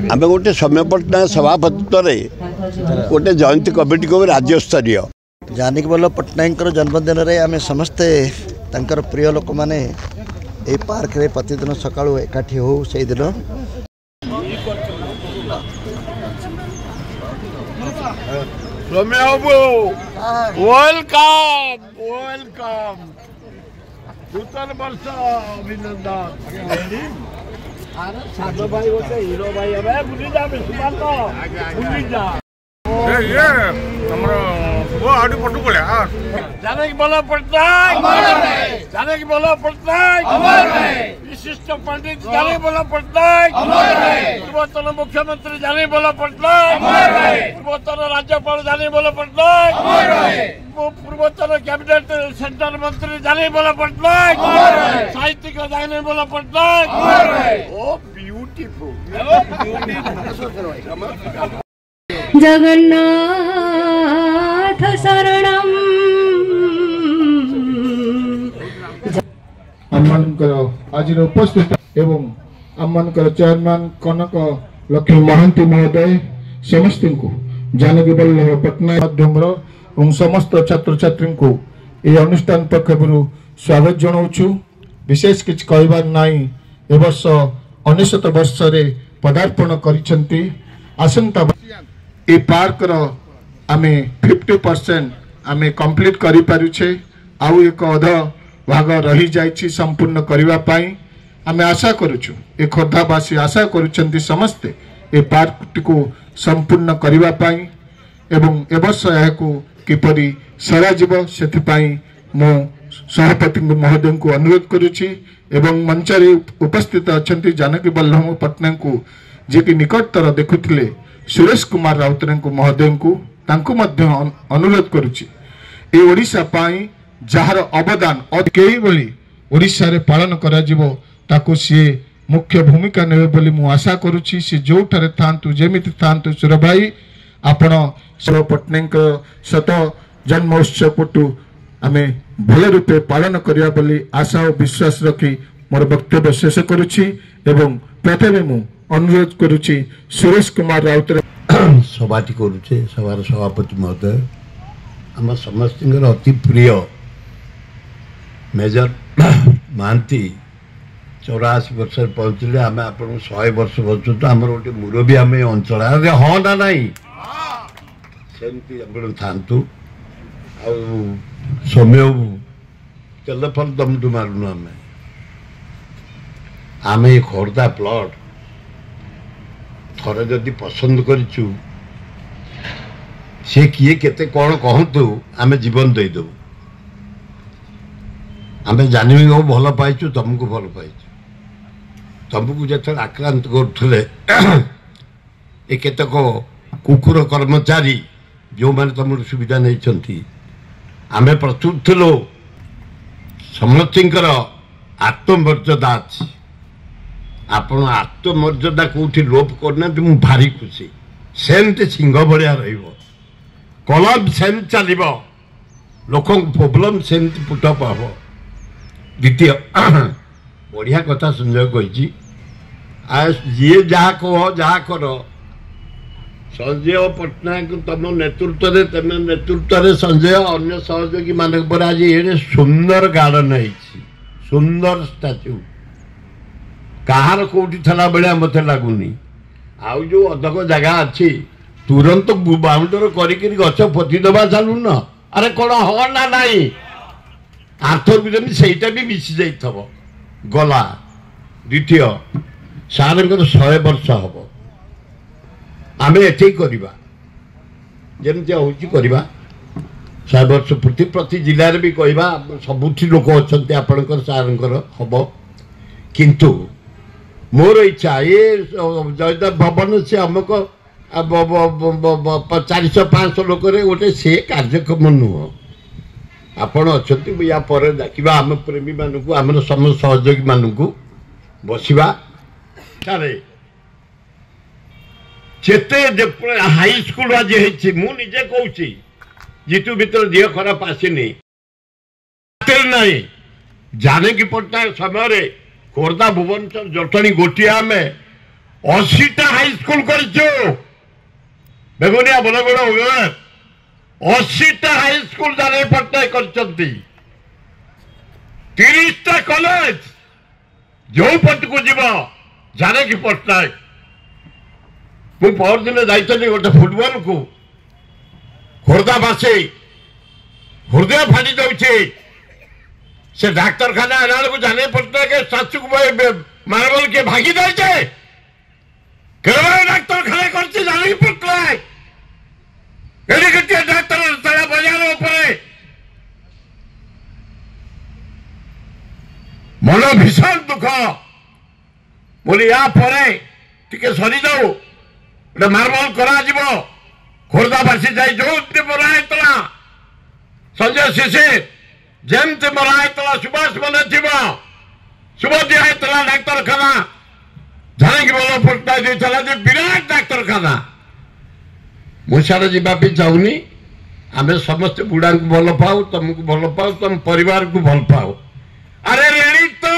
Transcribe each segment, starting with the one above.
आम गोटे सौम्य पट्टनायक सभापतित्व गोटे जयंती कमिटी को राज्य स्तरीय जानकी वल्लभ पट्टनायक जन्मदिन में आम समस्ते तांकर प्रिय लोक मैंने ये पार्क रे प्रतिदिन सका एकाठी हो से दिन नूतन वर्ष अभिनंदन साधु भाई गोटे हीरो भाई बुली जा बुली जा जानकी वल्लभ पट्टनायक जानकी वल्लभ पट्टनायक विशिष्ट पंडित जानकी वल्लभ पट्टनायक पूर्वतन मुख्यमंत्री जानकी वल्लभ पट्टनायक पूर्वतन राज्यपाल जानकी वल्लभ पट्टनायक पूर्वतन कैबिनेट सेंट्रल मंत्री जानकी वल्लभ पट्टनायक साहित्यिक जानकी वल्लभ पट्टनायक ओ ब्यूटीफुल जगन्नाथ शरणम आज उपस्थित एवं आमकर चेयरमैन कनक लक्ष्मी महांती महोदय समस्त को जानकी वल्लभ पट्टनायक माध्यम और समस्त छात्र छात्री को ये अनुष्ठान पक्षर स्वागत जनाऊँ। विशेष किसी कहबार नाई ए वर्ष 19 वर्ष पदार्पण करिसेंती आसंता ए पार्क रो आमे 50% आमे कंप्लीट करि पारुछे आउ एक अध भाग रही जाइछि संपूर्ण करिवा पाई आमे आशा करूछु ए खोर्धावासी आशा करूछंती समस्ते ए पार्क को संपूर्ण करिवा पाई एवं ए वर्ष याको किपरि सरा जीव सेति पाई मो सभापति महोदय को अनुरोध करुछि एवं मंच रे उपस्थित अछंती जानकी वल्लभ पट्टनायक को जे कि निकटतर देखुथिले सुरेश कुमार राउतराय को महोदय को तांको मध्य अनुरोध करुछि ए ओडिशा पाई जार अवदान कई भली ओडिशा रे पालन करा जिवो ताको सी मुख्य भूमिका नेबे बोली मु आशा करुछि सी जोठारे थांतु जेमिति थांतु सुर भाई आपण सब पट्टनायक शत जन्मोत्सव पटु आमे भल रूपे पालन करिया बोली आशा और विश्वास रखी मोर वक्तव्य शेष करुछि एवं प्रथमे मु अनुरोध करुछि सुरेश कुमार राउतराय सभाटी करुचे सभार सभापति महोदय आम समस्त अति प्रिय मेजर महांती 84 वर्ष पहुँचले आम आप 100 वर्ष पर्यंत आम गोटे मुरबी आम अंचल हाँ ना नाई सेमती थांतु सौम्य तेलफल दमटू मारुनु आम ये खोर्धा प्लट थरे जदि पसंद करिचु से किए केते कौन कहतु आमे जीवन देदेबू आमे जानवी को भल पाइचु तुमको भल पाइचु तुमको जो आक्रांत करुले ए केतक कुकुर कर्मचारी जो मैंने तुम सुविधा नहीं आमे प्रस्तुत थिलो समस्तर आत्ममर्यादा अच्छी आपण आत्ममर्यादा कौटी लोप करना मु भारी खुशी सेमती सिंह भाया रलम सेम चलो लोक प्रोब्लेम सेमती पुटअप हम द्वितीय बढ़िया कथा संजय कही जी जहाँ कह जहाँ कर संजय पट्टनायक तुम नेतृत्व तुम नेतृत्व संजय अन्य सहयोगी मान आज ये सुंदर गार्डन है सुंदर स्टाच्यू कहार कौटी थला बेड़ा मत लगुनि आउ जो अधक जगह अच्छी तुरंत बाउंडर करिक गछ पोती दबा चालू न अरे कौन हो ना नाई आर्थर सेटा भी मिसी जाइथबो गला द्वितीय सारंकर 100 वर्ष हम आम एठे करवा जमी हूँ करवा 100 वर्ष प्रति जिले भी कहवा सबुठी लोक अच्छा आपणकर सारंकर हम किंतु मोर इच्छा ये जयदेव भवन से अमुक 400-500 लोक गोटे से कार्यक्रम नुह आपण अच्छा या देखा आम प्रेमी मानक आम समस्त सहयोगी मानक बसवा चेते हाई स्कूल आज मुझे कहूँ जीतु भीतर देह खराब आसनी ना जानकी पट्टनायक समय खोर्धा भुवनेश्वर जटणी गोटे आम 80टा हाईस्कूल बेगुनिया बलगड़ 80टा हाईस्कूल जाने पट्टनायक कर 30टा कॉलेज जो पट को जीव जाने की पट्टनायक मुझे पर दिन जाइली गोटे फुटबॉल को खोर्धावासी हृदय फाड़ी दौचे से डाक्तरखाना आना को जाने पट्टनायक सासू को मार्बल के भागी दे डाक्तरखाना कर जाने पट्टनायक डाक्तर सारा बजार मन भीषण दुख बोली या टे सरी जाऊ गोटे मार्बल करा खोर्धावासी जाई जो मरा संजय शिशिर जमती मरा सुभाष मन थी शुभ दिया डाक्तरखाना जानकी बल्लभ पट्टनायक विराट डाक्तरखाना मुझे जावाई चाहूनी आम समस्त बुढ़ा को भल पाऊ तुमको भल पाऊ तुम परिवार को भल पाऊ अरे रेणी तो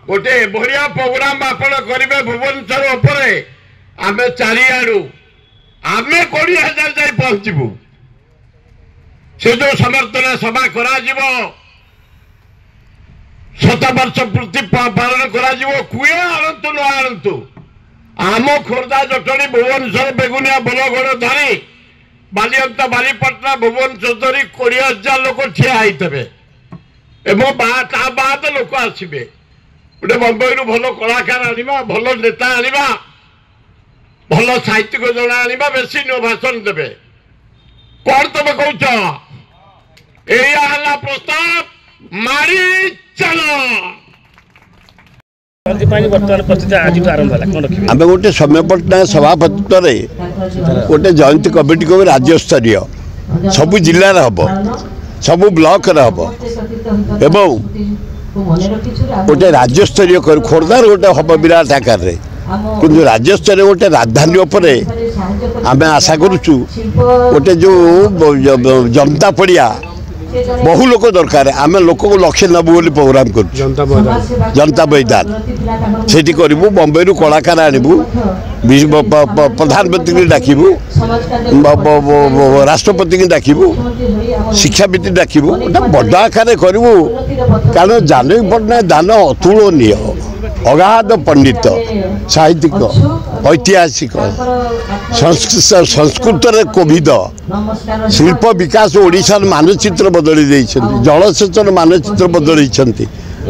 गोटे बढ़िया प्रोग्राम आपण करेंगे भुवनेश्वर उपरे आम चारिआडू आम 20,000 जाई पहुंचबू से जो समर्थन सभा करा 7 वर्ष पूर्ति पालन करा कुए आणतु न आणतु आम खोर्धा जटणी भुवनेश्वर बेगुनिया बलगड़ धरी बालिअंता बालीपटना भुवनेश्वर धरी 20,000 लोक ठिया होते बाद लोक आसवे गोटे बंबई भल कलाकार आनिबा भल नेता आनिबा भल साहित्यिक जन आनिबा बेसी नो भाषण देवे कौन तुम कौच या प्रस्ताव मारी चलो आम गोटे सौम्य पट्टनायक सभापतित्व गोटे जयंती कमिटी को राज्य स्तरीय सबु जिले हम सबु ब्लॉक हम एवं गोटे राज्य स्तरीय खोर्धार गोटे हम विराट आकार कि राज्य स्तरीय गोटे राजधानी आम आशा करुचु गोटे जो जनता पड़िया बहु लोक दरकार आम लोक को लक्ष्य नबू बोली प्रोग्राम कर जनता मैदान सेठी करूँ बम्बई कलाकार आणबू प्रधानमंत्री की डाकबू राष्ट्रपति की डाकबू शिक्षाविद डाकबू बड़ आकार करूँ कारण जानकी पट्टनायक दान अतुलनीय अगाध पंडित साहित्यिक ऐतिहासिक संस्कृत कोविद शिल्प विकास ओडिशा मानचित्र बदली जलसेचन मानचित्र बदली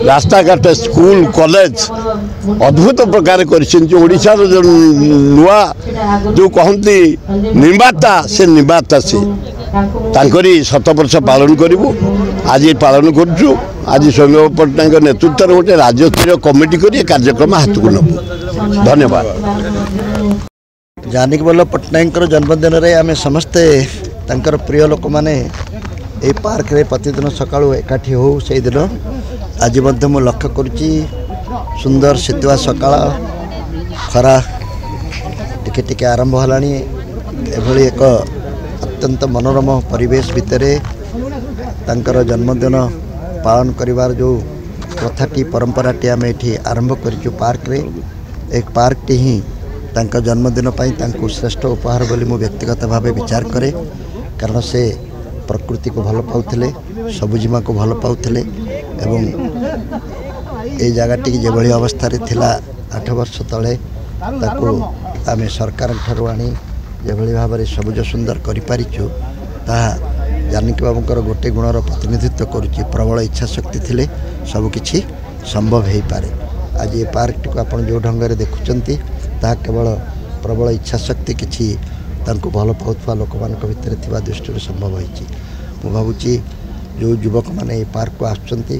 रास्ताघाट स्कूल कॉलेज अद्भुत प्रकार करोडिशार जो नुआ जो कहती निर्माता से निर्माता से तांकरी 7 वर्ष पालन करूँ आज पालन करुचु आज सौम्य पट्टनायक नेतृत्व गोटे राज्य स्तरीय कमिटी कर कार्यक्रम हाथ को नबू धन्यवाद। जानकी बल्लभ पट्टनायक जन्मदिन में आम समस्ते तांकर प्रिय लोक मैंने ये पार्क रे प्रतिदिन सकाळु एकाठी हो से दिन आज मध्य मु लक्ष्य करुच्ची सुंदर शीतुआ सकाळ खरा टिके टिके आरंभ हलानी एभली एक अत्यंत मनोरम परिवेश भितर तांकर जन्मदिन पालन करिवार जो प्रथाटी परंपराटी आम ये आरंभ करूँ पार्क रे एक पार्क टी ही तांकर जन्मदिन तांको श्रेष्ठ उपहार बोली मु व्यक्तिगत भाव विचार करे कारण से प्रकृति को भल पाउथिले सबुजिमा को भल पाउथिले एवं ए जगहटी जो अवस्था थिला 8 वर्ष तले ताको आमे सरकार ठारू आनी जो भाव में सबुज सुंदर करिपारिछु ताहा जानकी बाबूंकर गोटे गुणर प्रतिनिधित्व करुच्ची प्रबल इच्छा शक्ति थिले सबकिछि संभव हो पारे। आज ये पार्क टी आप जो ढंग से देखुंती ताहा केवल प्रबल इच्छा शक्ति किछि तांको भल पाउथवा लोक मान भितर थिबा दृष्टि संभव होइछि। मु भाबुछि जो युवक माने ये पार्क को आसुचंती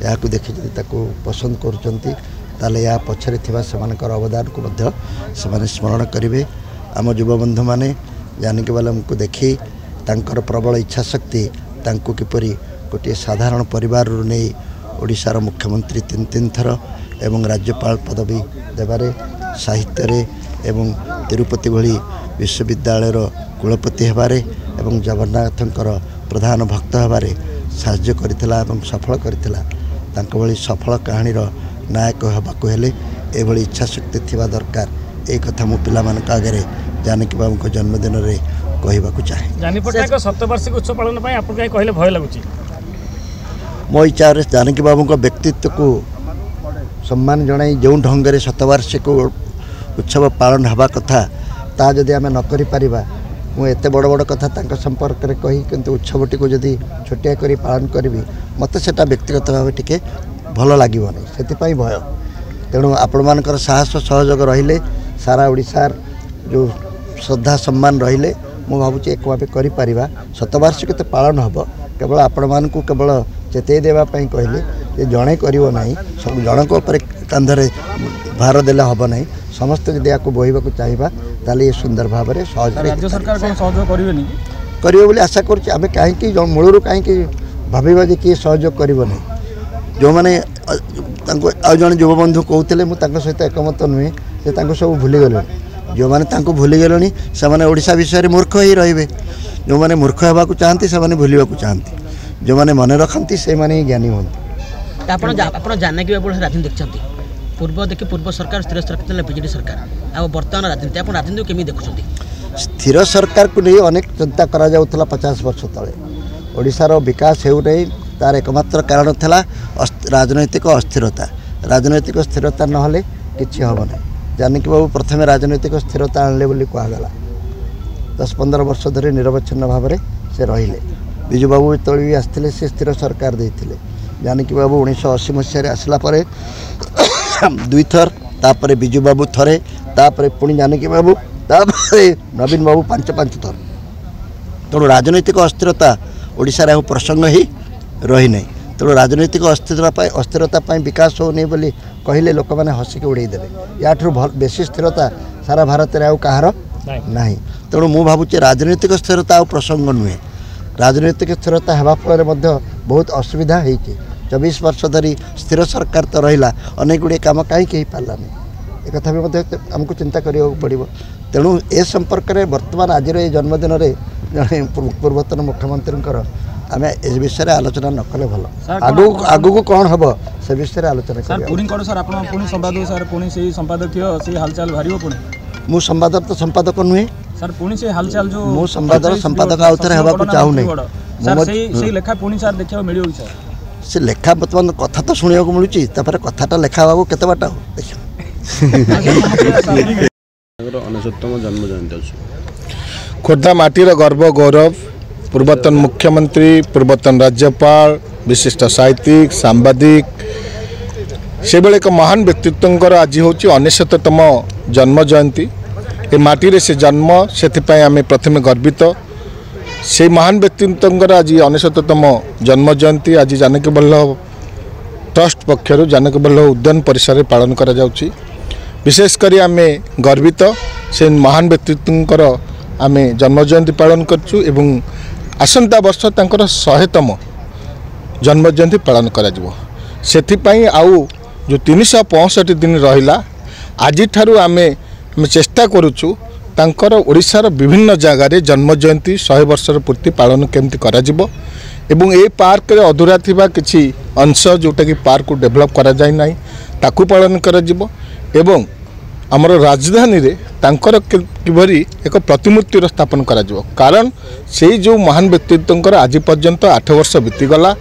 याकु देखि जदि ताको पसंद करूचंती ताले या पछरे थिबा समानकर अवदान को मध्य समाने स्मरण करिवे। आम युवबंधु माने जानकी बालम को देखि तांकर प्रबल इच्छा शक्ति तांको किपरि गोटे साधारण परिवार नहीं ओडिशार मुख्यमंत्री 3 थर एवं राज्यपाल पदवी देवारे साहित्य एवं तिरुपति भली विश्वविद्यालय कुलपति हेबारे एवं जगन्नाथंकर प्रधान भक्त हेबारे साहाय्य करथिला एवं सफल करथिला तांको भली सफल कहानी नायक हेबाकु हेले एभली इच्छाशक्ति थिबा दरकार ए कथा मु पिला मान आगे जानकी बाबू को जन्मदिन रे कहवा चाहे जानी पट्टनायक शतवार्षिक उत्सव पालन में आपको कहीं कहले भय लगुच मो विचार जानकी बाबू व्यक्तित्व को सम्मान जनाई जो ढंग से शतवार्षिक उत्सव पालन हवा कथा ता जदि आम न करि परिबा मु एते बड़ बड़ कथा तांका संपर्क रे कही किंतु उत्सवटी को जदि छोटिया करी पालन करी मत सेटा व्यक्तिगत भाव टिके भल लागिबो नै सेति भय तेणु आपण मानकर साहस सहयोग रहिले सारा ओडिशार जो श्रद्धा सम्मान रहिले मु भावुची एक भाव करि परिबा शतवार्षिक तो पालन हबो केवल आपण मानकु केवल चेतई देवा पई कहले जे जणे करिवो नै सब जनक ऊपर कांधरे भार देला हबो नै समस्त जदि या बोहवा चाहिए ताले सुंदर भाव में राज्य सरकार कौन सहयोग करेंगे करेंगे बोली आशा करें आम कहीं मूलर कहीं भावा जे किए सहयोग करनी जो मैंने जन युवबंधु कहते मुझे सहित एकमत नुहे सब भूलीगले जो मैंने भूलीगले से ओडिशा विषय मूर्ख ही रे जो मैंने मूर्ख होगा चाहती से भूलवा चाहती जो मैंने मन रखती से ज्ञानी हमें जानकी बाबू राजनीति देखते पूर्व सरकार स्थिर सरकार बीजेडी सरकार आ वर्तमान राजनीति आप राजनीति केमी देखुं स्थिर सरकार को नहीं अनेक चिंता करा जाउथला 50 वर्ष तले ओडिशार विकास हेउ नहीं तार एकमात्र कारण था राजनैतिक अस्थिरता नहले किछि हबो नै जानकी बाबू प्रथम राजनैतिक स्थिरता आनले बोली कहगला 10-15 वर्ष धरे निरवच्छिन्न भाव में से रहिले बिजू बाबू तले भी आसते से स्थिर सरकार देते जानकी बाबू 1980 मसीह आसला परे दुई थर तापर बिजू बाबू थरे तापर पुणी जानकी बाबू तापर नवीन बाबू 5 थर तेणु राजनैतिक अस्थिरता ओडिशा रे प्रसंग ही रही नहीं तेणु राजनैतिक अस्थिरता विकास हो नहीं बोली कहले लोक मैंने हसिक उड़े देवे या बेसी स्थिरता सारा भारत में आउ कहार ना तेणु मु भावुचे राजनैतिक स्थिरता आ प्रसंग नुहे राजनैतिक स्थिरता होगा फल बहुत असुविधा होती 24 वर्ष धरी स्थिर सरकार तो रहा अनेक गुड़े कम कहीं पारानी एक भी आमको चिंता करा पड़ो तेणु ए संपर्क में बर्तमान आज जन्मदिन में जड़े पूर्वतन मुख्यमंत्री आम ए विषय आलोचना न कले भल आगु को कौन हम से विषय आलोचना मु संपादक नुहे सर पुणी से हालचाल जो मु संपादक आउ थे होगा चाहूनी से लेखा बर्तमान कथा तो शुणा मिलूँ कथाटा लेखा बाबू केते बाटा जन्म जयंती खोर्धा माटीर गर्व गौरव पूर्वतन मुख्यमंत्री पूर्वतन राज्यपाल विशिष्ट साहित्यिक सांबादिक से बेले एक महान व्यक्तित्व आज हूँ 69तम जन्म जयंती ए माटी से जन्म से आम प्रथम गर्वित से महान व्यक्तित्व आज 69तम जन्म जयंती आज जानकी वल्लभ ट्रस्ट पक्षर जानकी वल्लभ उद्यान परिसर में पालन करा जाउछि। विशेषकर आम गर्वित से महान व्यक्तित्व आम जन्म जयंती पालन करछु एवं आसंता वर्ष तांकर 100तम जन्म जयंती पालन करा जिवो सेथिपाई आउ जो 365 दिन रहिला आज ठारू आमे चेष्टा करूछु तांकर ओडिशार विभिन्न जगार जन्म जयंती 100 वर्षर पूर्ति पालन केमती करा जिवो एवं ए पार्क रे अधूरा थिबा किछि अंश जोटा कि पार्क को डेभलप करा जाय नै ताकू पालन करा जिवो एवं आमर राजधानी रे तांकर किभरी एक प्रतिमूर्ति स्थापन करा जिवो कारण से जो महान व्यक्तित्व आज पर्यंत 8 वर्ष बीतीगला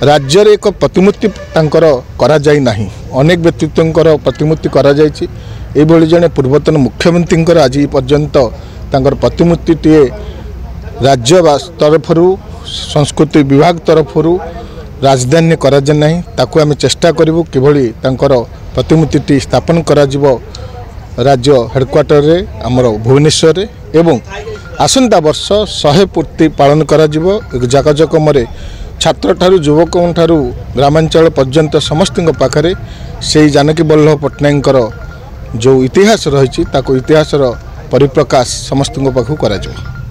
राज्य रे एक प्रतिमूर्ति तांकर करा जाय नाही अनेक व्यक्तित्व प्रतिमूर्ति करा जायछि एभली जने पूर्वतन मुख्यमंत्री आज पर्यंत तांकर प्रतिमूर्ति टीए राज्य तरफ संस्कृति विभाग तरफ राजधानी करा जाय नाही ताकू आम चेष्टा करूँ किभली तांकर प्रतिमूर्ति स्थापन करा जिवो राज्य हेडक्वार्टर रे आमर भुवनेश्वर रे एवं आसंता वर्ष 100 पूर्ति पालन करा जिवो जाकजकमरे छात्र ठारू युवक ठारू ग्रामांचल पर्यंत समस्त पाखरे से जानकी वल्लभ पट्टनायक जो इतिहास रही इतिहासर परिप्रकाश समस्त पाखु करा जिवो।